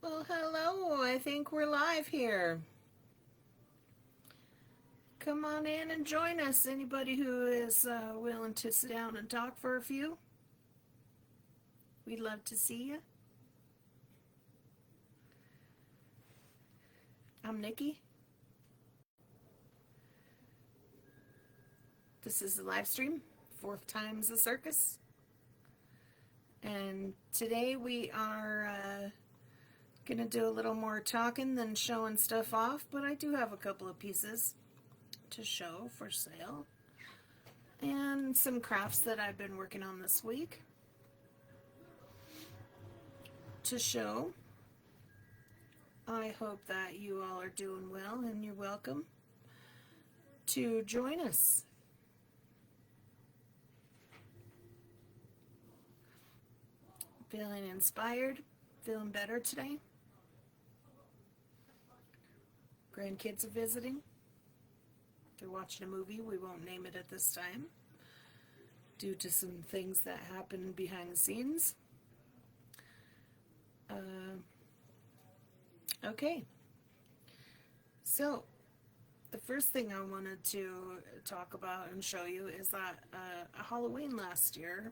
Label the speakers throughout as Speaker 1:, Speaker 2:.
Speaker 1: Well, hello. I think we're live here. Come on in and join us. Anybody who is willing to sit down and talk for a few, we'd love to see you. I'm Nikki. This is the live stream. Fourth time's a circus. And today we are going to do a little more talking than showing stuff off, but I do have a couple of pieces to show for sale and some crafts that I've been working on this week to show. I hope that you all are doing well, and you're welcome to join us. Feeling inspired? Feeling better today? Grandkids are visiting. They're watching a movie. We won't name it at this time due to some things that happen behind the scenes. Okay. So, the first thing I wanted to talk about and show you is that Halloween last year,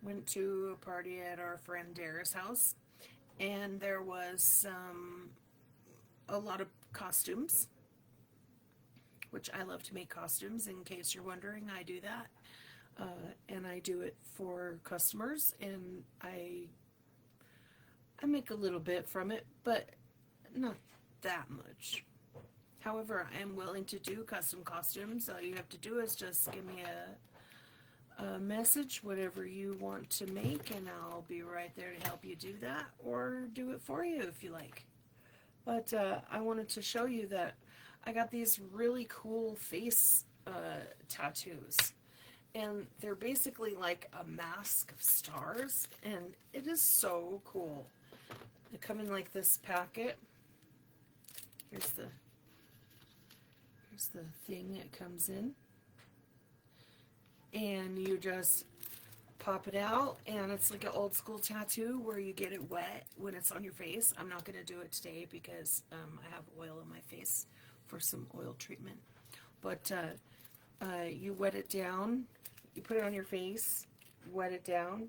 Speaker 1: went to a party at our friend Dara's house, and there was a lot of costumes, which I love to make costumes. In case you're wondering, I do that, and I do it for customers, and I make a little bit from it, but not that much. However, I am willing to do custom costumes. All you have to do is just give me a message, whatever you want to make, and I'll be right there to help you do that, or do it for you if you like. But I wanted to show you that I got these really cool face tattoos, and they're basically like a mask of stars, and it is so cool. They come in like this packet. Here's the thing it comes in, and you just pop it out, and it's like an old school tattoo where you get it wet when it's on your face. I'm not going to do it today because I have oil on my face for some oil treatment, but you wet it down, you put it on your face, wet it down,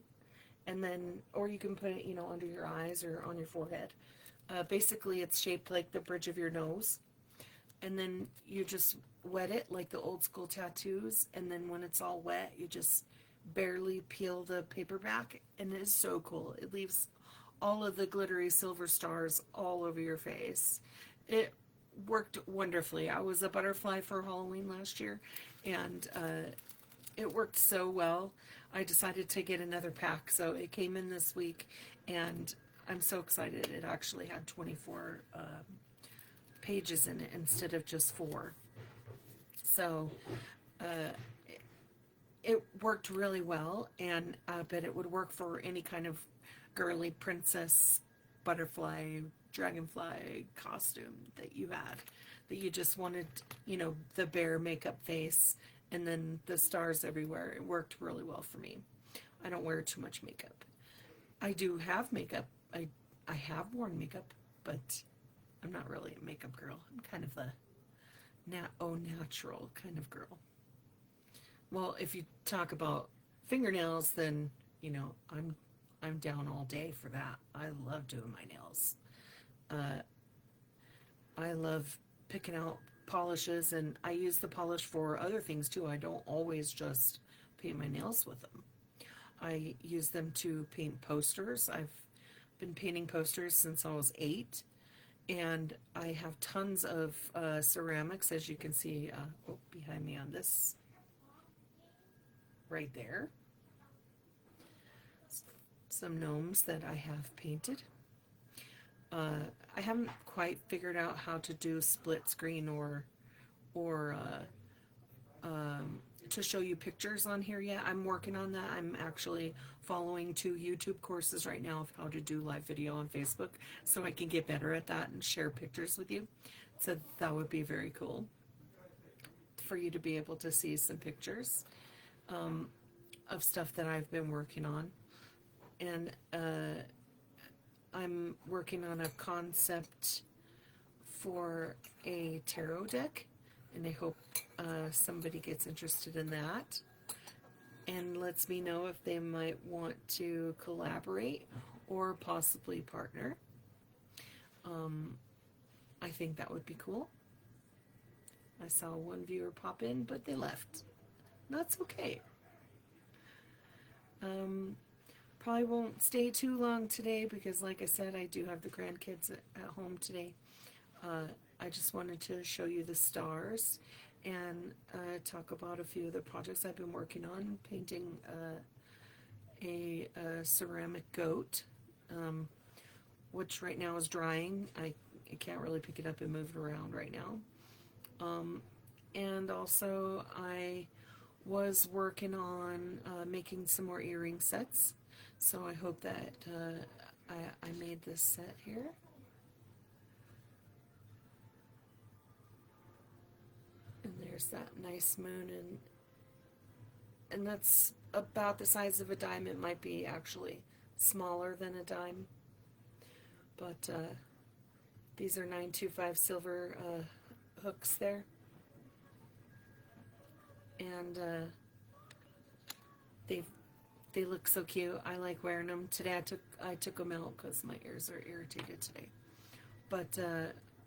Speaker 1: and then, or you can put it, under your eyes or on your forehead. Basically, it's shaped like the bridge of your nose, and then you just wet it like the old school tattoos, and then when it's all wet, you just barely peel the paper back, and it is so cool. It leaves all of the glittery silver stars all over your face. It worked wonderfully. I was a butterfly for Halloween last year, and it worked so well. I decided to get another pack, so it came in this week, and I'm so excited. It actually had 24 pages in it instead of just 4. So it worked really well, and but it would work for any kind of girly princess, butterfly, dragonfly costume that you had, that you just wanted, the bare makeup face and then the stars everywhere. It worked really well for me. I don't wear too much makeup. I do have makeup. I have worn makeup, but I'm not really a makeup girl. I'm kind of a natural kind of girl. Well, if you talk about fingernails, then I'm down all day for that. I love doing my nails. I love picking out polishes, and I use the polish for other things too. I don't always just paint my nails with them. I use them to paint posters. I've been painting posters since I was 8, and I have tons of ceramics, as you can see behind me on this right there. Some gnomes that I have painted. I haven't quite figured out how to do split screen or to show you pictures on here yet. I'm working on that. I'm actually following 2 YouTube courses right now of how to do live video on Facebook, so I can get better at that and share pictures with you. So that would be very cool for you to be able to see some pictures of stuff that I've been working on. And I'm working on a concept for a tarot deck, and I hope somebody gets interested in that and lets me know if they might want to collaborate or possibly partner. I think that would be cool. I saw one viewer pop in, but they left. That's okay. Probably won't stay too long today because, like I said, I do have the grandkids at home today. I just wanted to show you the stars and talk about a few of the projects I've been working on, painting a ceramic goat, which right now is drying. I can't really pick it up and move it around right now. And also I was working on making some more earring sets, so I hope that I made this set here. And there's that nice moon, and that's about the size of a dime. It might be actually smaller than a dime, but these are 925 silver hooks there, and they look so cute. I like wearing them. Today I took them out because my ears are irritated today, but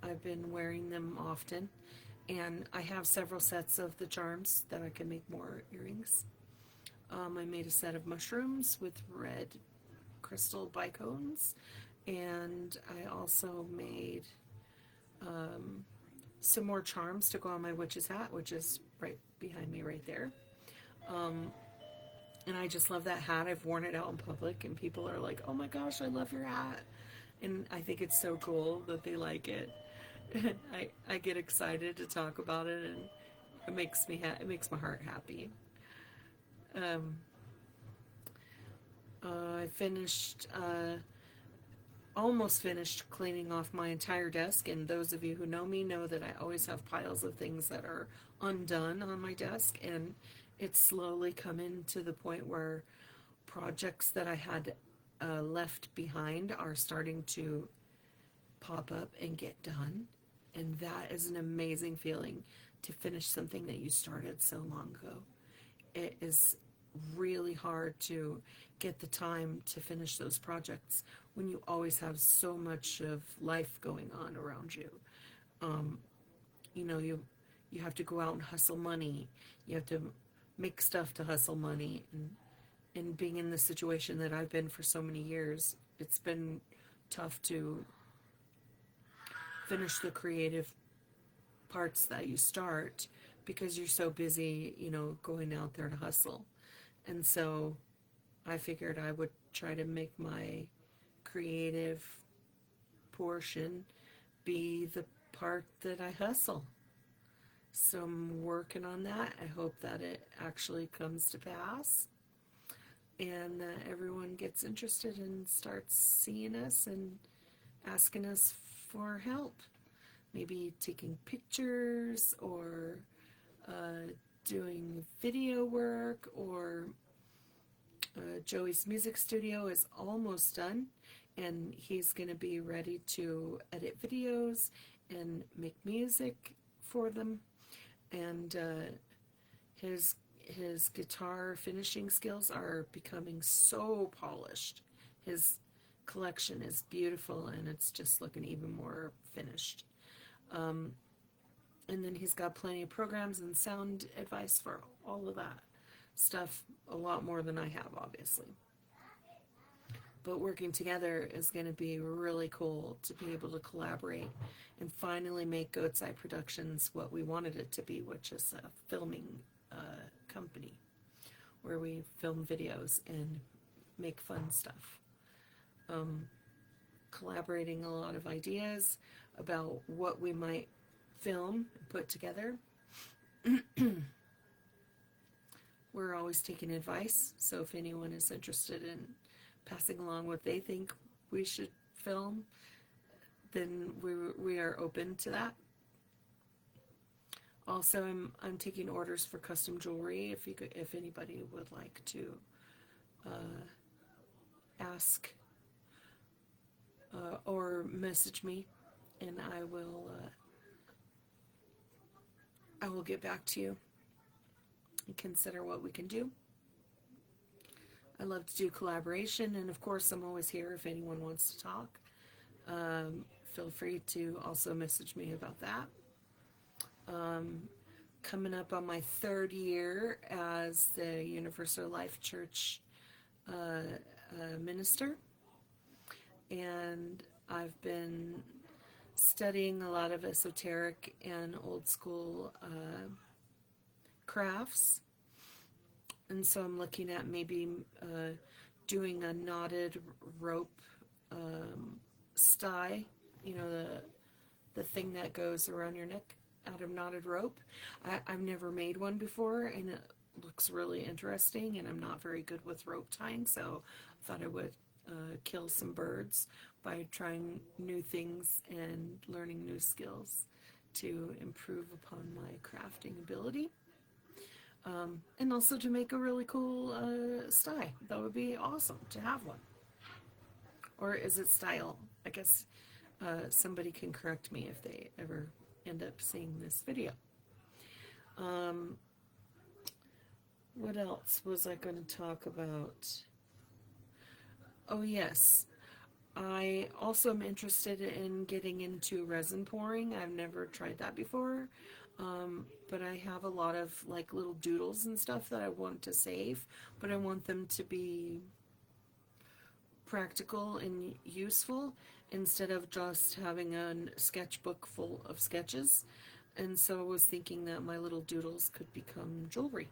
Speaker 1: I've been wearing them often. And I have several sets of the charms that I can make more earrings. I made a set of mushrooms with red crystal bicones, and I also made some more charms to go on my witch's hat, which is right behind me right there. And I just love that hat. I've worn it out in public, and people are like, "Oh my gosh, I love your hat." And I think it's so cool that they like it. I get excited to talk about it, and it makes my heart happy. I finished, almost finished cleaning off my entire desk, and those of you who know me know that I always have piles of things that are undone on my desk, and it's slowly coming to the point where projects that I had left behind are starting to pop up and get done. And that is an amazing feeling, to finish something that you started so long ago. It is really hard to get the time to finish those projects when you always have so much of life going on around you. You have to go out and hustle money. You have to make stuff to hustle money. And being in the situation that I've been for so many years, it's been tough to finish the creative parts that you start because you're so busy, going out there to hustle. And so I figured I would try to make my creative portion be the part that I hustle. So I'm working on that. I hope that it actually comes to pass, and that everyone gets interested and starts seeing us and asking us for help. Maybe taking pictures, or doing video work, or Joey's music studio is almost done, and he's going to be ready to edit videos and make music for them. And his guitar finishing skills are becoming so polished. His collection is beautiful, and it's just looking even more finished. And then he's got plenty of programs and sound advice for all of that stuff, a lot more than I have, obviously. But working together is going to be really cool, to be able to collaborate and finally make Goat's Eye Productions what we wanted it to be, which is a filming company where we film videos and make fun stuff. Collaborating a lot of ideas about what we might film and put together. We're always taking advice, so if anyone is interested in passing along what they think we should film, then we are open to that. Also, I'm taking orders for custom jewelry. If anybody would like to ask or message me, and I will get back to you and consider what we can do. I love to do collaboration, and of course, I'm always here if anyone wants to talk. Feel free to also message me about that. Um, Coming up on my third year as the Universal Life Church minister, and I've been studying a lot of esoteric and old school crafts, and so I'm looking at maybe doing a knotted rope sty, the thing that goes around your neck out of knotted rope. I've never made one before, and it looks really interesting, and I'm not very good with rope tying, so I thought I would kill some birds by trying new things and learning new skills to improve upon my crafting ability. And also to make a really cool sty. That would be awesome to have one. Or is it style? I guess somebody can correct me if they ever end up seeing this video. What else was I going to talk about? Oh yes, I also am interested in getting into resin pouring. I've never tried that before, but I have a lot of like little doodles and stuff that I want to save, but I want them to be practical and useful instead of just having a sketchbook full of sketches. And so I was thinking that my little doodles could become jewelry.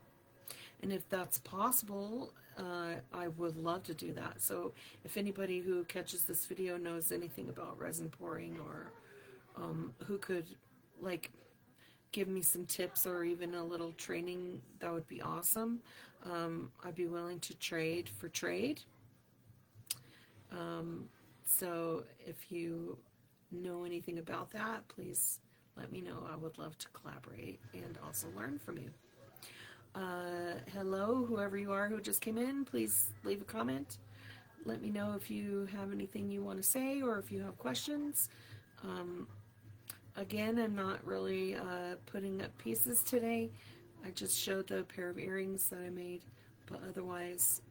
Speaker 1: And if that's possible, I would love to do that. So if anybody who catches this video knows anything about resin pouring, or who could like give me some tips or even a little training, that would be awesome. I'd be willing to trade for trade. So if you know anything about that, please let me know. I would love to collaborate and also learn from you. Hello, whoever you are who just came in, please leave a comment. Let me know if you have anything you want to say or if you have questions. Again, I'm not really putting up pieces today. I just showed the pair of earrings that I made, but otherwise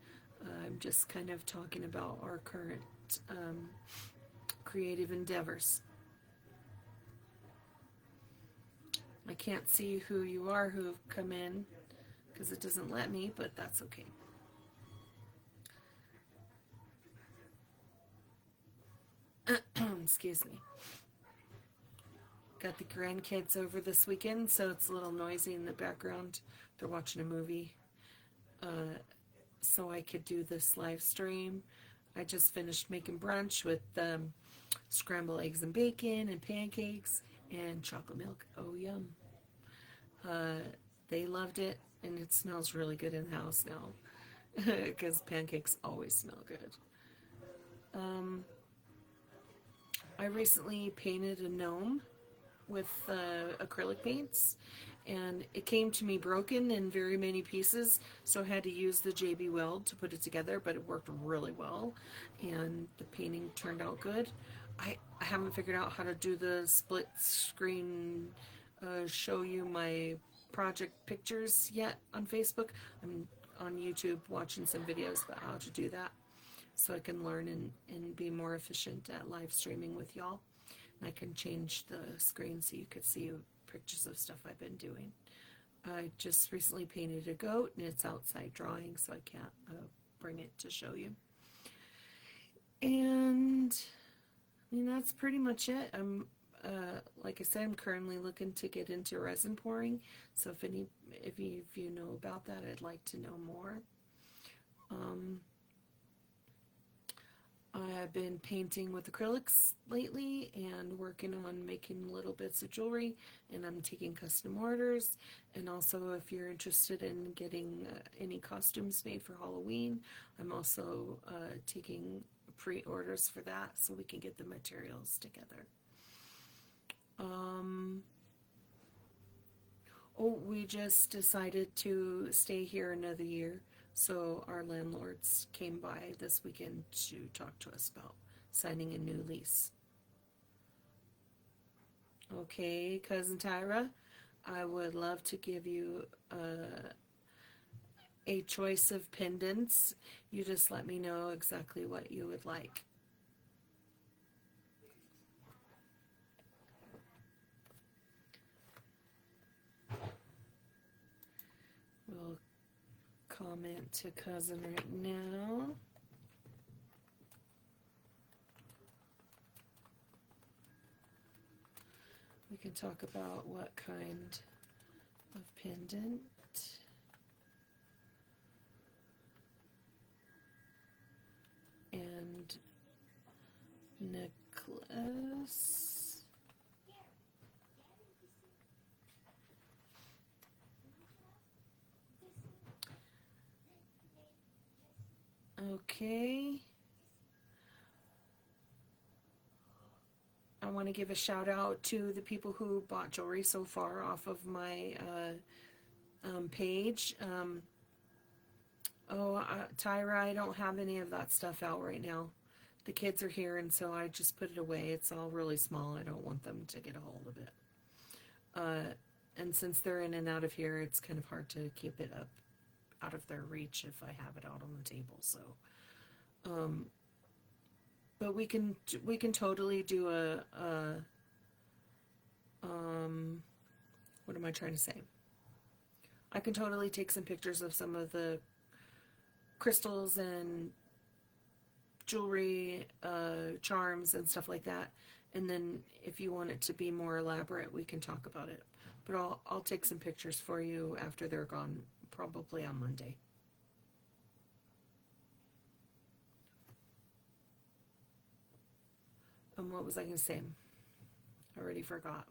Speaker 1: I'm just kind of talking about our current creative endeavors. I can't see who you are who have come in because it doesn't let me, but that's okay. Excuse me. Got the grandkids over this weekend, so it's a little noisy in the background. They're watching a movie. So I could do this live stream. I just finished making brunch with scrambled eggs and bacon and pancakes and chocolate milk. Oh, yum. They loved it, and it smells really good in the house now because pancakes always smell good. I recently painted a gnome with acrylic paints, and it came to me broken in very many pieces, so I had to use the JB Weld to put it together, but it worked really well, and the painting turned out good. I haven't figured out how to do the split screen show you my project pictures yet on Facebook. I'm on YouTube watching some videos about how to do that, so I can learn and be more efficient at live streaming with y'all. And I can change the screen so you could see pictures of stuff I've been doing. I just recently painted a goat, and it's outside drying, so I can't bring it to show you. And I mean, that's pretty much it. I'm like I said, I'm currently looking to get into resin pouring, so if you know about that, I'd like to know more. I've been painting with acrylics lately and working on making little bits of jewelry, and I'm taking custom orders. And also, if you're interested in getting any costumes made for Halloween, I'm also taking pre-orders for that so we can get the materials together. Oh, we just decided to stay here another year. So our landlords came by this weekend to talk to us about signing a new lease. Okay, Cousin Tyra, I would love to give you a choice of pendants. You just let me know exactly what you would like. We'll comment to Cousin right now. We can talk about what kind of pendant. And necklace. Okay. I want to give a shout out to the people who bought jewelry so far off of my page. Tyra, I don't have any of that stuff out right now. The kids are here, and so I just put it away. It's all really small. I don't want them to get a hold of it. And since they're in and out of here, it's kind of hard to keep it up out of their reach if I have it out on the table. So, but we can totally do what am I trying to say? I can totally take some pictures of some of the crystals and jewelry, charms and stuff like that. And then if you want it to be more elaborate, we can talk about it. But I'll take some pictures for you after they're gone, probably on Monday. What was I going to say? I already forgot.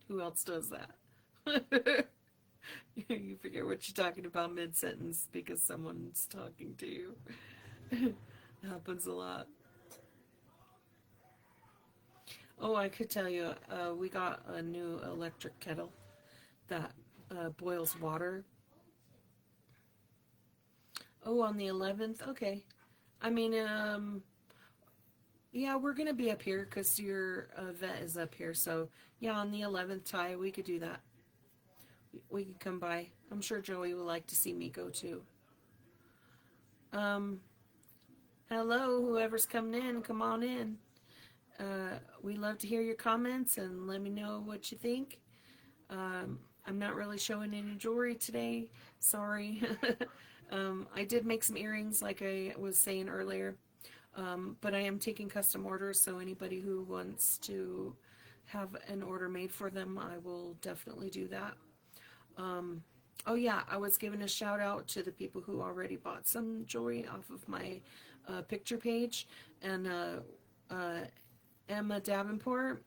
Speaker 1: Who else does that? You forget what you're talking about mid-sentence because someone's talking to you. It happens a lot. Oh, I could tell you, we got a new electric kettle that boils water. Oh, on the 11th? Okay. I mean, yeah, we're going to be up here because your vet is up here. So, yeah, on the 11th, Ty, we could do that. We could come by. I'm sure Joey would like to see me go too. Hello, whoever's coming in, come on in. We love to hear your comments and let me know what you think. I'm not really showing any jewelry today. Sorry. I did make some earrings like I was saying earlier. But I am taking custom orders, so anybody who wants to have an order made for them, I will definitely do that. Oh yeah, I was giving a shout out to the people who already bought some jewelry off of my picture page. And Emma Davenport,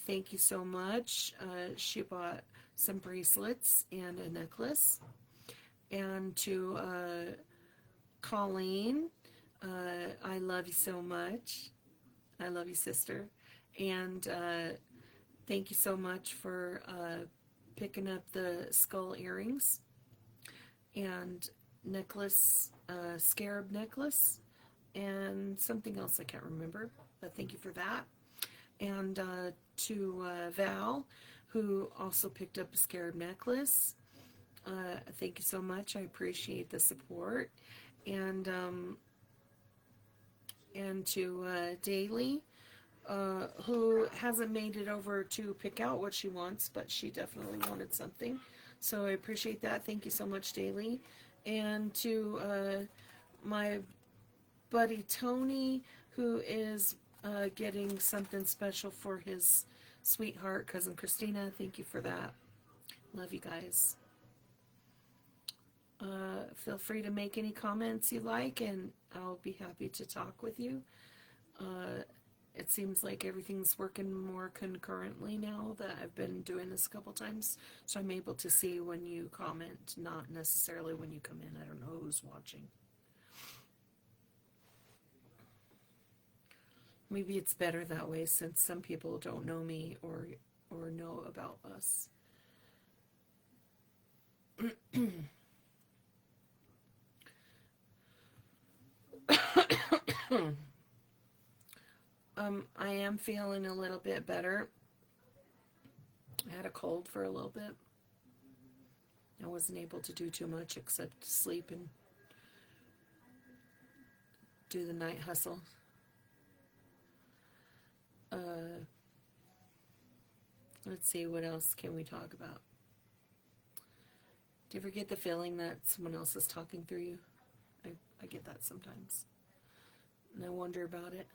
Speaker 1: thank you so much. She bought some bracelets and a necklace. And to Colleen, I love you so much. I love you, sister. And thank you so much for picking up the skull earrings and necklace, scarab necklace, and something else I can't remember, but thank you for that. And to Val, who also picked up a scarab necklace, thank you so much. I appreciate the support. And to Daly, who hasn't made it over to pick out what she wants, but she definitely wanted something. So I appreciate that. Thank you so much, Daly. And to my buddy Tony, who is getting something special for his sweetheart, cousin Christina. Thank you for that. Love you guys. Feel free to make any comments you like, and I'll be happy to talk with you. It seems like everything's working more concurrently now that I've been doing this a couple times, so I'm able to see when you comment, not necessarily when you come in. I don't know who's watching. Maybe it's better that way, since some people don't know me or know about us. I am feeling a little bit better. I had a cold for a little bit. I wasn't able to do too much except sleep and do the night hustle. Let's see, what else can we talk about? Do you ever get the feeling that someone else is talking through you? I get that sometimes. And I wonder about it.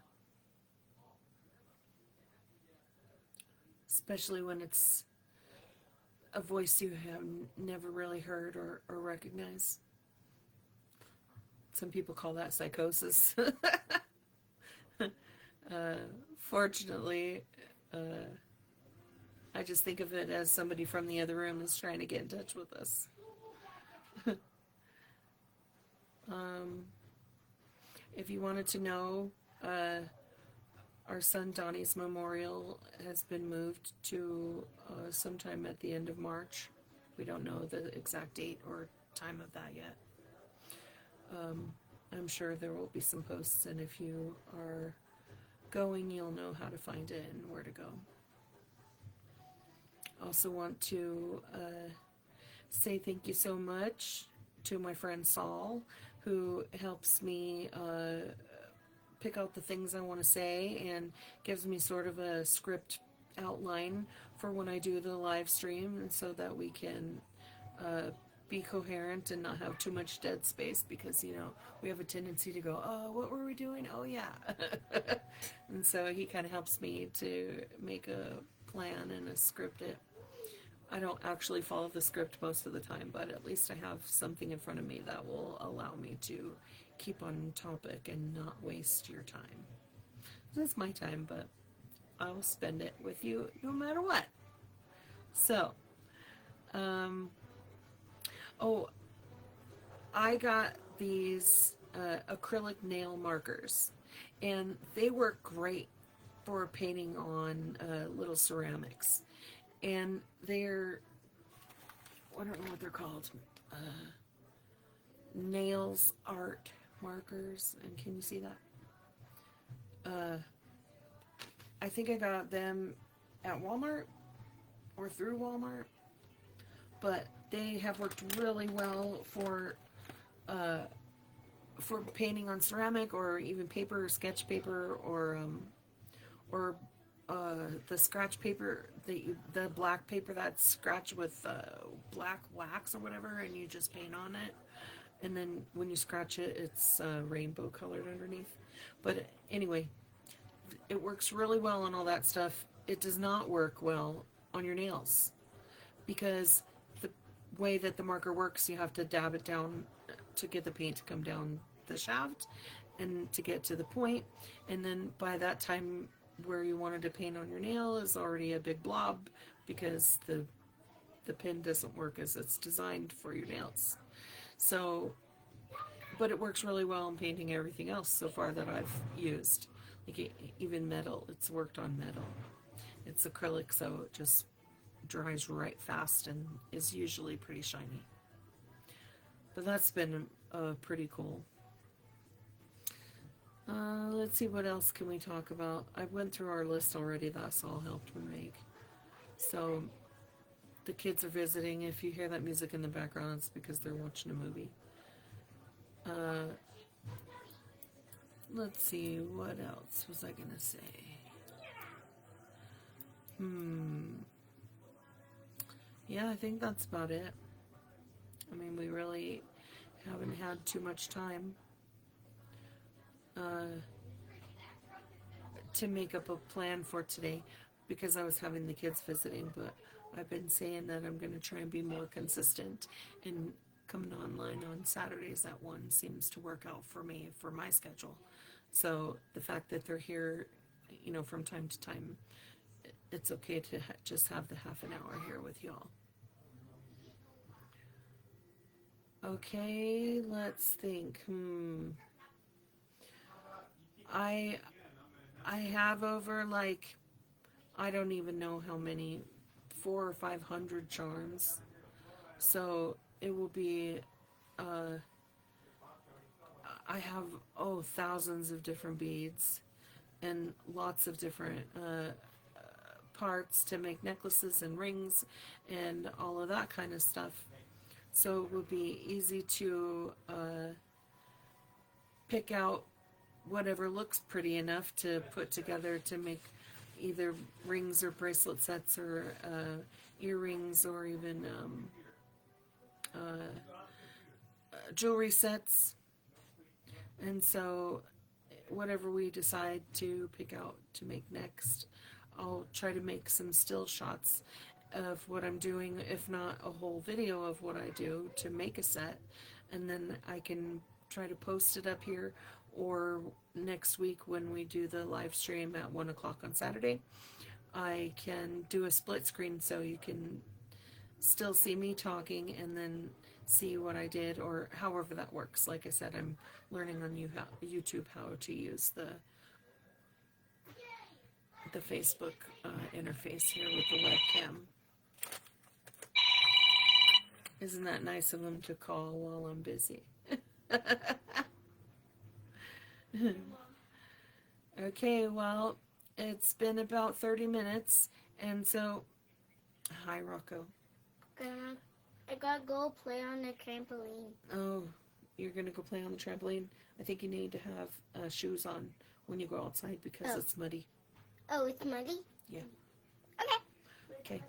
Speaker 1: Especially when it's a voice you have never really heard or recognized. Some people call that psychosis. Fortunately, I just think of it as somebody from the other room is trying to get in touch with us. If you wanted to know, our son Donnie's memorial has been moved to sometime at the end of March. We don't know the exact date or time of that yet. I'm sure there will be some posts, and if you are going, you'll know how to find it and where to go. Also want to say thank you so much to my friend Saul, who helps me pick out the things I want to say and gives me sort of a script outline for when I do the live stream, and so that we can be coherent and not have too much dead space, because we have a tendency to go, oh, what were we doing? Oh yeah. And so he kind of helps me to make a plan and a script. I don't actually follow the script most of the time, but at least I have something in front of me that will allow me to keep on topic and not waste your time. It's my time, but I'll spend it with you no matter what. So, I got these acrylic nail markers, and they work great for painting on little ceramics. And they're, I don't know what they're called, nails art markers. And can you see that? I think I got them at Walmart or through Walmart, but they have worked really well for painting on ceramic, or even paper, sketch paper, or the scratch paper, the black paper that's scratched with black wax or whatever, and you just paint on it, and then when you scratch it, it's rainbow colored underneath. But anyway, it works really well on all that stuff. It does not work well on your nails, because the way that the marker works, you have to dab it down to get the paint to come down the shaft and to get to the point, and then by that time where you wanted to paint on your nail is already a big blob, because the pen doesn't work as it's designed for your nails. So, but it works really well in painting everything else so far that I've used, like even metal. It's worked on metal. It's acrylic, so it just dries right fast and is usually pretty shiny. But that's been pretty cool. Let's see, what else can we talk about? I went through our list already. That's all helped me make. So the kids are visiting. If you hear that music in the background, it's because they're watching a movie. Let's see, what else was I gonna say? Yeah, I think that's about it. I mean, we really haven't had too much time to make up a plan for today, because I was having the kids visiting, but I've been saying that I'm going to try and be more consistent, and coming online on Saturdays at 1 seems to work out for me, for my schedule. So the fact that they're here, from time to time, it's okay to just have the half an hour here with y'all. Okay, let's think. I have over, like, I don't even know how many, 400 or 500 charms. So it will be, I have, oh, thousands of different beads and lots of different parts to make necklaces and rings and all of that kind of stuff. So it would be easy to pick out whatever looks pretty enough to put together to make either rings or bracelet sets or earrings or even jewelry sets. And so whatever we decide to pick out to make next, I'll try to make some still shots of what I'm doing, if not a whole video of what I do to make a set, and then I can try to post it up here, or next week when we do the live stream at 1 o'clock on Saturday, I can do a split screen so you can still see me talking and then see what I did, or however that works. Like I said, I'm learning on YouTube how to use the Facebook interface here with the webcam. Isn't that nice of them to call while I'm busy? Okay, well, it's been about 30 minutes, and so, hi, Rocco.
Speaker 2: I gotta go play on the trampoline.
Speaker 1: Oh, you're gonna go play on the trampoline? I think you need to have shoes on when you go outside because it's muddy.
Speaker 2: Oh, it's muddy?
Speaker 1: Yeah.
Speaker 2: Okay.
Speaker 1: Okay.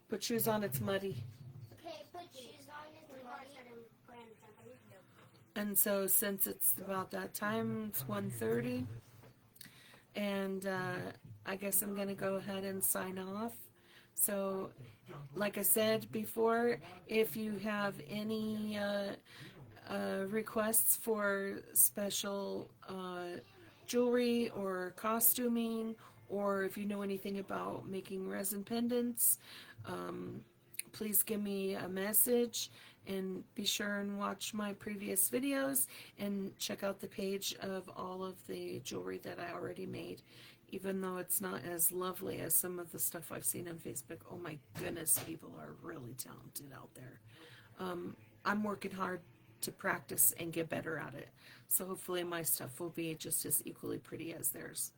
Speaker 1: Put shoes on, it's muddy.
Speaker 2: Okay, put shoes on, it's muddy.
Speaker 1: And so since it's about that time, it's 1:30, and I guess I'm going to go ahead and sign off. So, like I said before, if you have any requests for special jewelry or costuming, or if you know anything about making resin pendants, please give me a message, and be sure and watch my previous videos and check out the page of all of the jewelry that I already made, even though it's not as lovely as some of the stuff I've seen on Facebook. Oh my goodness, people are really talented out there. I'm working hard to practice and get better at it, so hopefully my stuff will be just as equally pretty as theirs.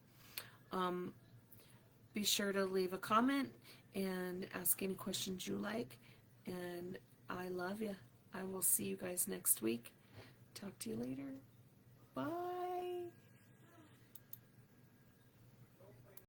Speaker 1: Be sure to leave a comment and ask any questions you like, and I love you. I will see you guys next week. Talk to you later. Bye.